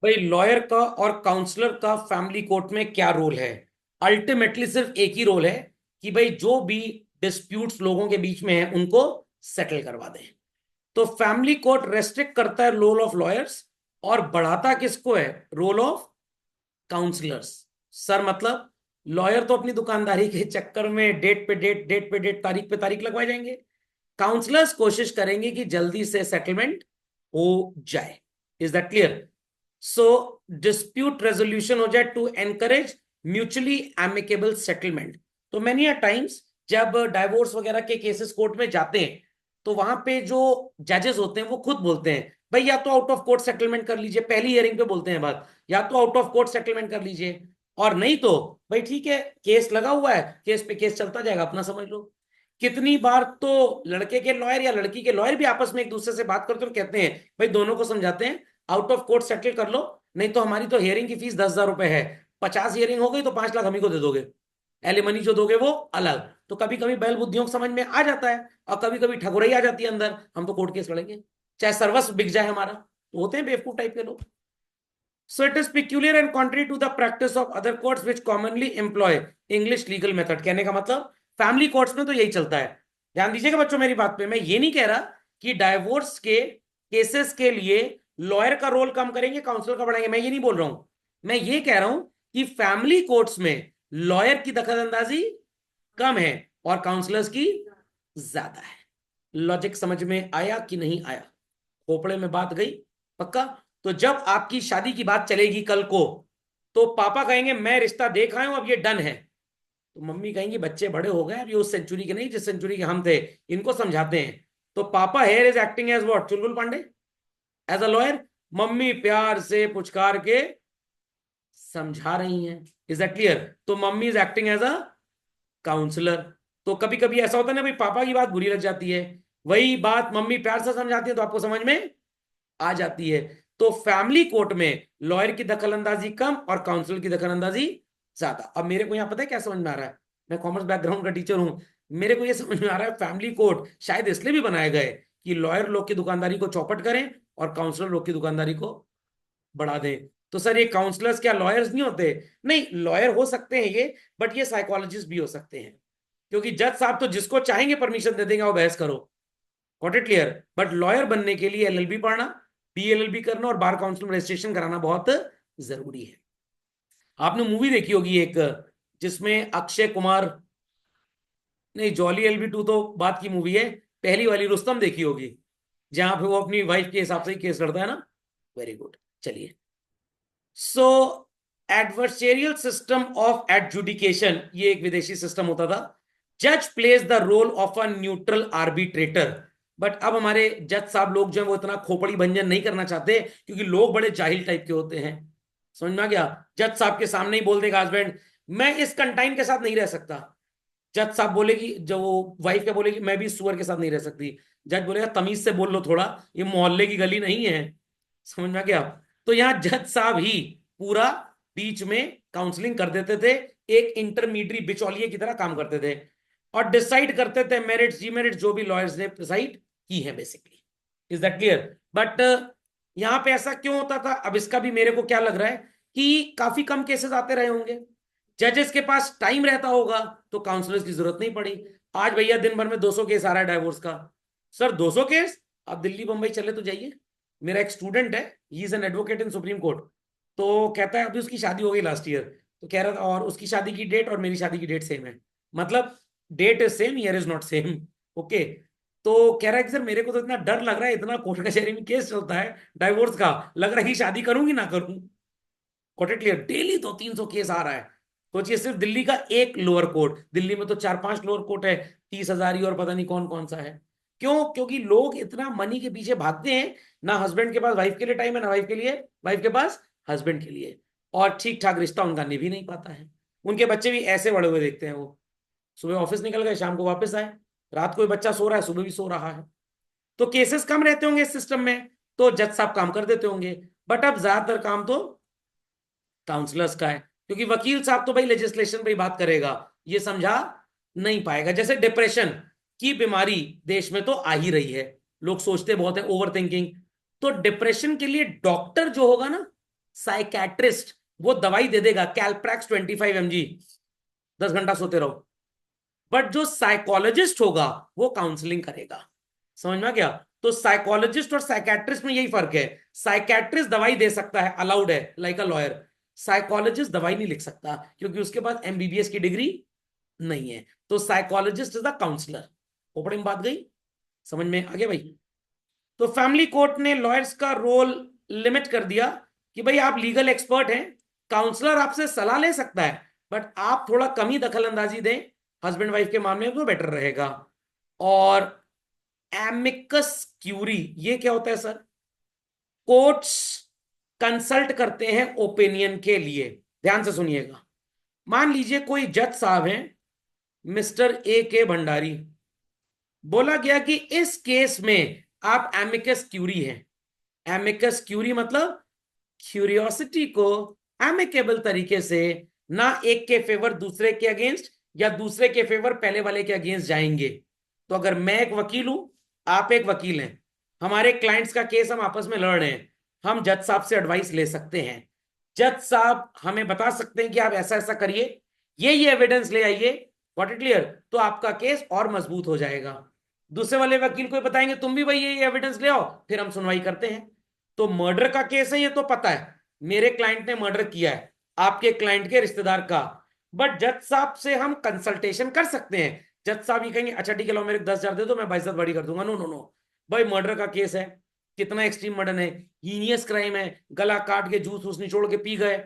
भाई लॉयर का और काउंसलर का फैमिली कोर्ट में क्या रोल है? अल्टीमेटली सिर्फ एक ही रोल है कि भाई जो भी डिस्प्यूट्स लोगों के बीच में है उनको सेटल करवा दें। तो फैमिली कोर्ट रेस्ट्रिक्ट करता है रोल ऑफ लॉयर्स और बढ़ाता किसको है? Role of counsellors. सर मतलब लॉयर तो अपनी दुकानदारी के चक्कर में डेट पे डेट, डेट पे डेट, तारीख पे तारीख लगवाए जाएंगे। काउंसलर्स कोशिश करेंगे कि जल्दी से सेटलमेंट हो जाए। Is that clear? So dispute resolution हो जाए to encourage mutually amicable settlement. तो मेनी अ टाइम्स जब डाइवोर्स वगैरह के केसेस कोर्ट में जाते हैं तो वहां पे जो जजेस होते हैं वो खुद बोलते हैं भाई या तो आउट ऑफ कोर्ट सेटलमेंट कर लीजिए, पहली हियरिंग पे बोलते हैं बात, या तो आउट ऑफ कोर्ट सेटलमेंट कर लीजिए, और नहीं तो भाई ठीक है केस लगा हुआ है, केस पे केस चलता जाएगा, अपना समझ लो। कितनी बार तो लड़के के लॉयर या लड़की के लॉयर भी आपस में एक दूसरे से बात करते और कहते हैं भाई दोनों को समझाते हैं आउट ऑफ कोर्ट सेटल कर लो, नहीं तो हमारी तो हियरिंग की फीस 10,000 रुपए है, 50 हियरिंग हो गई तो 5 लाख हम ही को दे दोगे, एलिमनी जो दोगे वो अलग। तो कभी कभी बैल बुद्धियों को समझ में आ जाता है और कभी कभी ठगुरई आ जाती है अंदर, हम तो कोर्ट केस लड़ेंगे चाहे सर्वस्व बिक जाए हमारा। तो होते हैं बेवकूफ टाइप के लोग। So it is peculiar and contrary to the practice of other courts which commonly employ English legal method। कहने का मतलब फैमिली कोर्ट्स में तो यही चलता है। ध्यान दीजिएगा बच्चों मेरी बात पे, मैं ये नहीं कह रहा कि डाइवोर्स के केसेस के लिए लॉयर का रोल कम करेंगे काउंसलर का बढ़ाएंगे, मैं ये नहीं बोल रहा हूं। मैं ये कह रहा हूं कि फैमिली कोर्ट्स में लॉयर की दखलंदाजी कम है और काउंसलर्स की ज्यादा है। लॉजिक समझ में आया कि नहीं आया? खोपड़े में बात गई? पक्का? तो जब आपकी शादी की बात चलेगी कल को तो पापा कहेंगे मैं रिश्ता देख आया हूं अब ये डन है, तो मम्मी कहेंगी बच्चे बड़े हो गए अब ये उस सेंचुरी के नहीं जिस सेंचुरी के हम थे, इनको समझाते हैं। तो पापा here is acting as what? Chulbul Pandey as a lawyer, मम्मी प्यार से पुचकार के समझा रही हैं। Is that clear? तो मम्मी is acting as a counsellor. तो कभी कभी ऐसा होता है ना भाई पापा की बात बुरी लग जाती है, वही बात मम्मी प्यार से समझाती है तो आपको समझ में आ जाती है। तो फैमिली कोर्ट में लॉयर की दखलंदाजी कम और काउंसिल की दखलंदाजी ज्यादा। अब मेरे को यहां पता है क्या समझ में आ रहा है? मैं कॉमर्स बैकग्राउंड का टीचर हूं, मेरे को यह समझ में आ रहा है फैमिली कोर्ट शायद इसलिए भी बनाए गए कि लॉयर लोग की दुकानदारी को चौपट करें और काउंसलर लोग की दुकानदारी को बढ़ा दें। तो सर ये काउंसलर्स क्या लॉयर्स नहीं होते? नहीं, लॉयर हो सकते हैं ये, बट ये साइकोलॉजिस्ट भी हो सकते हैं, क्योंकि जज साहब तो जिसको चाहेंगे परमिशन दे देंगे वो बहस करो। Got it clear? But lawyer बनने के लिए एलएलबी पढ़ना, बीएलएलबी करना और बार काउंसिल में रजिस्ट्रेशन कराना बहुत जरूरी है। आपने मूवी देखी होगी एक जिसमें अक्षय कुमार, नहीं जॉली एलबी 2 तो बात की मूवी है, पहली वाली रुस्तम देखी होगी जहां पे वो अपनी वाइफ के हिसाब से ही केस लड़ता है ना। Very good. चलिए, so adversarial system of adjudication ये एक विदेशी सिस्टम होता था। जज plays the role of a neutral arbitrator. But अब हमारे जज साहब लोग जो है वो इतना खोपड़ी भंजन नहीं करना चाहते क्योंकि लोग बड़े जाहिल टाइप के होते हैं। समझ में आ गया? जज साहब के सामने ही बोल देगा हस्बैंड मैं इस कंटाइन के साथ नहीं रह सकता, जज साहब बोलेगी, जो वाइफ क्या बोलेगी, मैं भी इस सुअर के साथ नहीं रह सकती, जज बोलेगा तमीज से बोल लो थोड़ा, ये मोहल्ले की गली नहीं है। समझ में आ गया? तो यहाँ जज साहब ही पूरा बीच में काउंसलिंग कर देते थे, एक इंटरमीडिएट बिचौलिए की तरह काम करते थे और डिसाइड करते थे मेरिट्स डीमेरिट्स जो भी लॉयर्स ने डिसाइड की है basically. Is that clear? But यहाँ पे ऐसा क्यों होता था? अब इसका भी मेरे को क्या लग रहा है कि काफी कम केसेस आते रहे होंगे, जजेस के पास टाइम रहता होगा तो काउंसलर्स की जरूरत नहीं पड़ी। आज भैया दिन भर में 200 केस आ रहा है डाइवोर्स का। Sir 200 case? आप दिल्ली बंबई चले तो जाइए। मेरा एक स्टूडेंट है, he is an advocate in supreme court, तो कहता है अभी उसकी शादी हो गई लास्ट ईयर, तो कह रहा था और उसकी शादी की डेट और मेरी शादी की डेट सेम है, मतलब date is same, year is not same. Okay. तो कह रहा है कि सर मेरे को तो इतना डर लग रहा है, इतना कोर्ट कचहरी में केस चलता है डाइवोर्स का, लग रहा है कि शादी करूंगी ना करूं। Court clear? डेली तो 300 केस आ रहा है। सोचिए सिर्फ दिल्ली का एक लोअर कोर्ट, दिल्ली में तो 4-5 लोअर कोर्ट है, 30,000 ही और पता नहीं कौन कौन सा है। क्यों? क्योंकि लोग इतना मनी के पीछे भागते हैं, ना हस्बैंड के पास वाइफ के लिए टाइम है, ना वाइफ के लिए वाइफ के पास हस्बैंड के लिए, और ठीक ठाक रिश्ता उनका निभ ही नहीं पाता है। उनके बच्चे भी ऐसे बड़े हुए देखते हैं वो, सुबह ऑफिस निकल गए शाम को वापस आए, रात को बच्चा सो रहा है सुबह भी सो रहा है। तो केसेस कम रहते होंगे इस सिस्टम में, तो जज साहब काम कर देते होंगे। बट अब ज्यादातर काम तो काउंसलर्स का है, क्योंकि वकील साहब तो भाई लेजिस्लेशन पे ही बात करेगा, ये समझा नहीं पाएगा। जैसे डिप्रेशन की बीमारी देश में तो आ ही रही है, लोग सोचते बहुत है ओवर थिंकिंग, तो डिप्रेशन के लिए डॉक्टर जो होगा ना साइकैट्रिस्ट वो दवाई दे देगा, कैल्प्रैक्स 25 mg, 10 घंटा सोते रहो। बट जो साइकोलॉजिस्ट होगा वो काउंसलिंग करेगा। समझ में आ गया? तो साइकोलॉजिस्ट और साइकैट्रिस्ट में यही फर्क है। साइकैट्रिस्ट दवाई दे सकता है, अलाउड है, लाइक अ लॉयर। साइकोलॉजिस्ट दवाई नहीं लिख सकता क्योंकि उसके पास एमबीबीएस की डिग्री नहीं है। तो साइकोलॉजिस्ट इज द काउंसलर। ऊपर में बात गई, समझ में आ गया भाई? तो फैमिली कोर्ट ने लॉयर्स का रोल लिमिट कर दिया कि भाई आप लीगल एक्सपर्ट हैं, काउंसलर आपसे सलाह ले सकता है, बट आप थोड़ा कम ही दखल अंदाजी दें हस्बैंड वाइफ के मामले में तो बेटर रहेगा। और एमिकस क्यूरी ये क्या होता है सर? कोर्ट्स कंसल्ट करते हैं ओपिनियन के लिए। ध्यान से सुनिएगा। मान लीजिए कोई जज साहब हैं, मिस्टर ए के भंडारी, बोला गया कि इस केस में आप एमिकस क्यूरी हैं। एमिकस क्यूरी मतलब क्यूरियोसिटी को एमिकेबल तरीके से, ना एक के फेवर दूसरे के अगेंस्ट या दूसरे के फेवर पहले वाले के अगेंस्ट जाएंगे। तो अगर मैं एक वकील हूं, आप एक वकील हैं, हमारे क्लाइंट्स का केस हम आपस में लड़ रहे हैं, हम जज साहब से एडवाइस ले सकते हैं। जज साहब हमें बता सकते हैं कि आप ऐसा ऐसा करिए, ये एविडेंस ले आइए, व्हाट इट क्लियर, तो आपका केस और मजबूत हो जाएगा। दूसरे वाले वकील को बताएंगे तुम भी भाई ये एविडेंस ले आओ, फिर हम सुनवाई करते हैं। तो मर्डर का केस है, ये तो पता है मेरे क्लाइंट ने मर्डर किया है आपके क्लाइंट के रिश्तेदार का, बट जज साहब से हम कंसल्टेशन कर सकते हैं। जज साहब ये कहेंगे अच्छा ठीक है लो मेरे 10,000 दे दो, मैं 22 बड़ी कर दूंगा। नो नो नो भाई, मर्डर का केस है, कितना एक्सट्रीम मर्डर है, हीनियस क्राइम है, गला काट के जूस वूस निचोड़ के पी गए,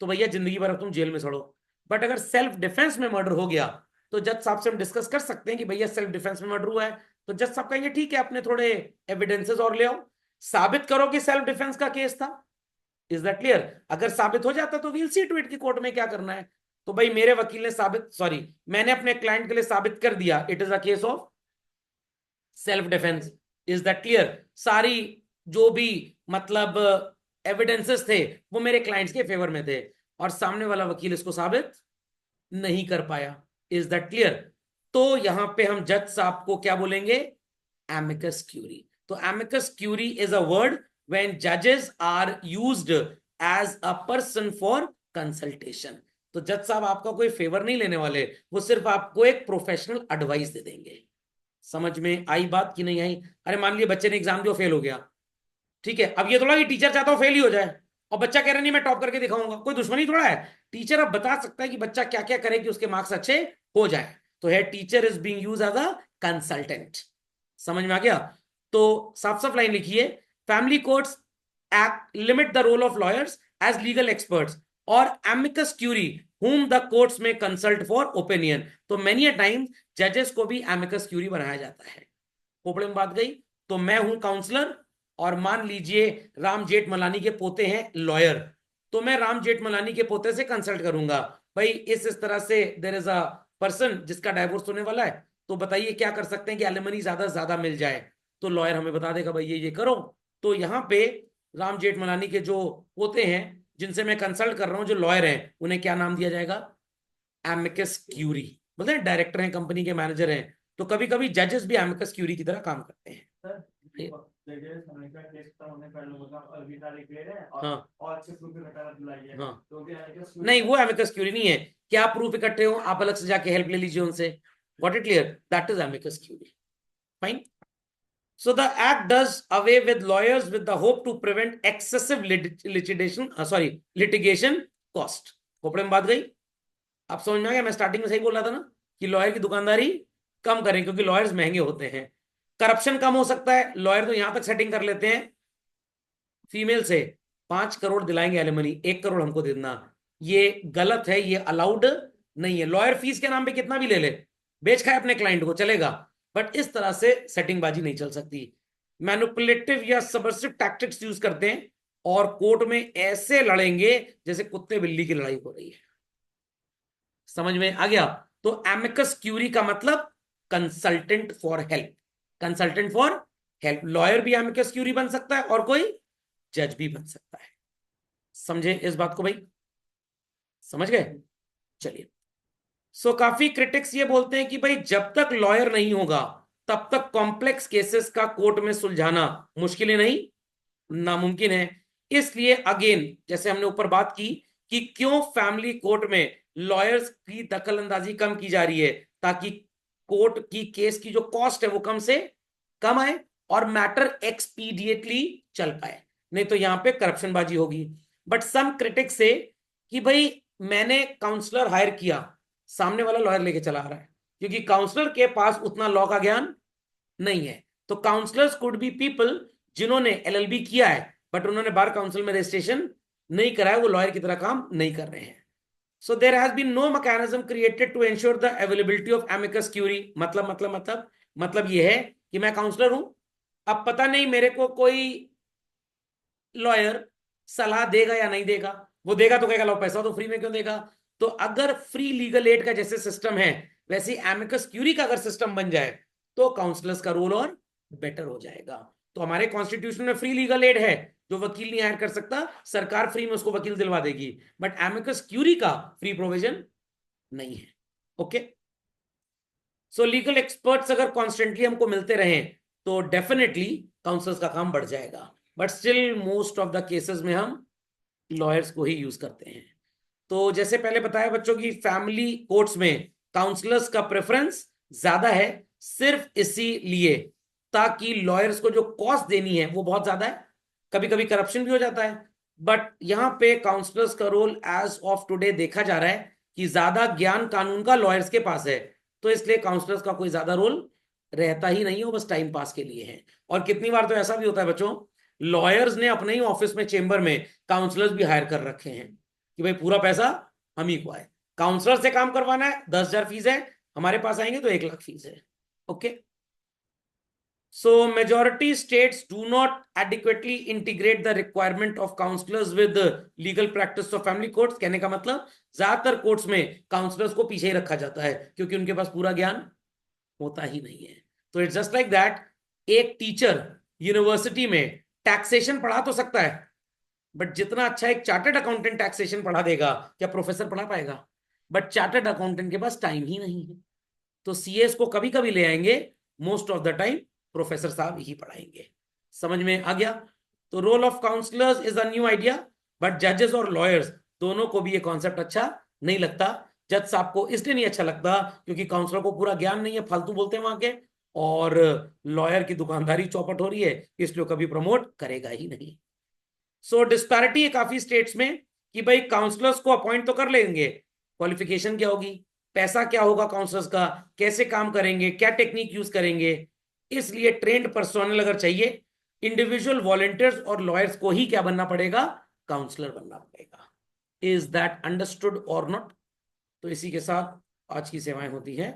तो भैया जिंदगी भर तुम जेल में सड़ो। बट अगर सेल्फ डिफेंस में मर्डर हो गया तो जज साहब से हम डिस्कस कर सकते हैं कि भैया सेल्फ डिफेंस में मर्डर हुआ है, तो जज साहब कहेंगे ठीक है अपने थोड़े एविडेंसेस और ले आओ, साबित करो कि सेल्फ डिफेंस का केस था। Is that clear? अगर साबित हो जाता तो वील सी टू इट की कोर्ट में क्या करना है। तो भाई मेरे वकील ने साबित, सॉरी मैंने अपने क्लाइंट के लिए साबित कर दिया, it is a case of self defence. Is that clear? सारी जो भी मतलब एविडेंसेस थे वो मेरे क्लाइंट्स के फेवर में थे और सामने वाला वकील इसको साबित नहीं कर पाया। Is that clear? तो यहां पे हम जज साहब को क्या बोलेंगे? Amicus curiae. तो amicus curiae is a word when जजेस are used as a person for consultation. तो जज साहब आपका कोई फेवर नहीं लेने वाले, वो सिर्फ आपको एक प्रोफेशनल एडवाइस दे देंगे। समझ में आई बात कि नहीं आई? अरे मान लिया बच्चे ने एग्जाम दिया फेल हो गया, ठीक है, अब ये थोड़ा कि टीचर चाहता हो फेल ही हो जाए और बच्चा कह रहा नहीं मैं टॉप करके दिखाऊंगा, कोई दुश्मनी थोड़ा है। टीचर अब बता सकता है कि बच्चा क्या क्या करे कि उसके मार्क्स अच्छे हो जाए। तो है teacher is being used as a consultant. समझ में आ गया? तो साफ साफ लाइन लिखिए, family courts act limit the role of lawyers as legal experts और amicus curiae whom the courts may consult for opinion। तो many a time जजेस को भी एमिकस क्यूरी बनाया जाता है। खोपड़े में बात गई? तो मैं हूं काउंसलर और मान लीजिए राम जेठमलानी के पोते हैं लॉयर, तो मैं राम जेठमलानी के पोते से कंसल्ट करूंगा, भाई इस तरह से देयर इज अ पर्सन जिसका डाइवोर्स होने वाला है, तो बताइए क्या कर सकते हैं कि एलिमनी ज्यादा से ज्यादा मिल जाए। तो लॉयर हमें बता देगा भाई ये करो। तो यहाँ पे राम जेठमलानी के जो पोते हैं जिनसे मैं कंसल्ट कर रहा हूँ, जो लॉयर हैं, उन्हें क्या नाम दिया जाएगा? Amicus curiae. बोलते हैं डायरेक्टर हैं, कंपनी के मैनेजर हैं, तो कभी कभी जजेस भी एमिकस क्यूरी की तरह काम करते हैं। हाँ हाँ, नहीं वो एमिकस क्यूरी नहीं है, क्या प्रूफ इकट्ठे हो आप अलग से जाके हेल्प ले लीजिए उनसे। Got it clear? That is amicus curiae. Fine. So the act does away with lawyers with the hope to prevent excessive litigation cost। खोपड़े में बात गई? आप समझ में आ गया? मैं स्टार्टिंग में सही बोल रहा था ना कि लॉयर की दुकानदारी कम करें क्योंकि लॉयर्स महंगे होते हैं, करप्शन कम हो सकता है। लॉयर तो यहां तक सेटिंग कर लेते हैं फीमेल से 5 करोड़ दिलाएंगे एलिमनी, 1 करोड़ हमको दे देना, ये गलत है, ये अलाउड नहीं है। लॉयर फीस के नाम पे कितना भी ले ले, बेच खाए अपने क्लाइंट को, चलेगा, बट इस तरह से सेटिंग बाजी नहीं चल सकती। मैनिपुलेटिव या सबवर्सिव टैक्टिक्स यूज करते हैं और कोर्ट में ऐसे लड़ेंगे जैसे कुत्ते बिल्ली की लड़ाई हो रही है। समझ में आ गया? तो एमिकस क्यूरी का मतलब consultant for help. Consultant for help, lawyer भी एमिकस क्यूरी बन सकता है और कोई जज भी बन सकता है। समझे इस बात को भाई? समझ गए? चलिए। सो काफी क्रिटिक्स ये बोलते हैं कि भाई जब तक लॉयर नहीं होगा तब तक कॉम्प्लेक्स केसेस का कोर्ट में सुलझाना मुश्किल ही नहीं, नामुमकिन है। इसलिए अगेन जैसे हमने ऊपर बात की कि क्यों फैमिली कोर्ट में लॉयर्स की दखल अंदाजी कम की जा रही है, ताकि कोर्ट की केस की जो कॉस्ट है वो कम से कम आए और मैटर एक्सपीडिएटली चल पाए, नहीं तो यहां पे करप्शन बाजी होगी। बट सम क्रिटिक्स से कि भाई मैंने काउंसलर हायर किया, सामने वाला लॉयर लेके चला आ रहा है, क्योंकि काउंसलर के पास उतना लॉ का ज्ञान नहीं है। तो काउंसलर्स कुड बी पीपल जिन्होंने एलएलबी किया है बट उन्होंने बार काउंसिल में रजिस्ट्रेशन नहीं कराया, वो लॉयर की तरह काम नहीं कर रहे हैं। So there has been no mechanism created to ensure the availability of amicus curiae। मतलब ये है कि मैं काउंसलर हूं, अब पता नहीं मेरे को कोई लॉयर सलाह देगा या नहीं देगा, वो देगा तो कहेगा लो पैसा तो फ्री में क्यों देगा। तो अगर फ्री लीगल एड का जैसे सिस्टम है वैसे एमिकस क्यूरी का अगर सिस्टम बन जाए तो काउंसलर्स का रोल और बेटर हो जाएगा। तो हमारे कॉन्स्टिट्यूशन में फ्री लीगल एड है, जो वकील नहीं हायर कर सकता सरकार फ्री में उसको वकील दिलवा देगी, बट एमिकस क्यूरी का फ्री प्रोविजन नहीं है। ओके, सो लीगल एक्सपर्ट्स अगर कॉन्स्टेंटली हमको मिलते रहे तो डेफिनेटली काउंसलर्स का काम बढ़ जाएगा, but still most of the cases में हम लॉयर्स को ही यूज करते हैं। तो जैसे पहले बताया बच्चों की फैमिली कोर्ट्स में काउंसलर्स का प्रेफरेंस ज्यादा है, सिर्फ इसीलिए ताकि लॉयर्स को जो कॉस्ट देनी है वो बहुत ज्यादा है, कभी कभी करप्शन भी हो जाता है। बट यहां पे काउंसलर्स का रोल एज ऑफ टुडे देखा जा रहा है कि ज्यादा ज्ञान कानून का लॉयर्स के पास है, तो इसलिए काउंसलर्स का कोई ज्यादा रोल रहता ही नहीं है, वो बस टाइम पास के लिए है। और कितनी बार तो ऐसा भी होता है बच्चों, लॉयर्स ने अपने ही ऑफिस में चेंबर में काउंसलर्स भी हायर कर रखे हैं कि भाई पूरा पैसा हम ही को आए, काउंसलर से काम करवाना है 10,000 फीस है, हमारे पास आएंगे तो 1 लाख फीस है। Okay, so majority states do not adequately integrate the requirement of counsellors with legal practice of family courts. कहने का मतलब ज्यादातर कोर्ट्स में काउंसलर्स को पीछे ही रखा जाता है क्योंकि उनके पास पूरा ज्ञान होता ही नहीं है। तो इट्स जस्ट लाइक दैट, एक टीचर यूनिवर्सिटी में टैक्सेशन पढ़ा तो सकता है, बट जितना अच्छा एक चार्टर्ड अकाउंटेंट टैक्सेशन पढ़ा देगा क्या प्रोफेसर पढ़ा पाएगा? बट चार्टर्ड अकाउंटेंट के पास टाइम ही नहीं है, तो सीएस को कभी कभी ले आएंगे, most of the time professor साहब ही पढ़ाएंगे। समझ में आ गया? तो role of counsellors is a new idea, but जजेस और लॉयर्स दोनों को भी ये कॉन्सेप्ट अच्छा नहीं लगता। जज साहब को इसलिए नहीं अच्छा लगता क्योंकि काउंसलर को पूरा ज्ञान नहीं है, फालतू बोलते हैं वहां के, और लॉयर की दुकानदारी चौपट हो रही है, इसलिए कभी प्रमोट करेगा ही नहीं। सो डिस्पैरिटी है काफी स्टेट्स में कि भाई काउंसलर्स को अपॉइंट तो कर लेंगे, क्वालिफिकेशन क्या होगी, पैसा क्या होगा काउंसलर्स का, कैसे काम करेंगे, क्या टेक्निक यूज करेंगे। इसलिए ट्रेंड पर्सोनल अगर चाहिए, इंडिविजुअल वॉलंटियर्स और लॉयर्स को ही क्या बनना पड़ेगा, काउंसलर बनना पड़ेगा। इज दैट अंडरस्टूड और नॉट? तो इसी के साथ आज की सेवाएं होती है।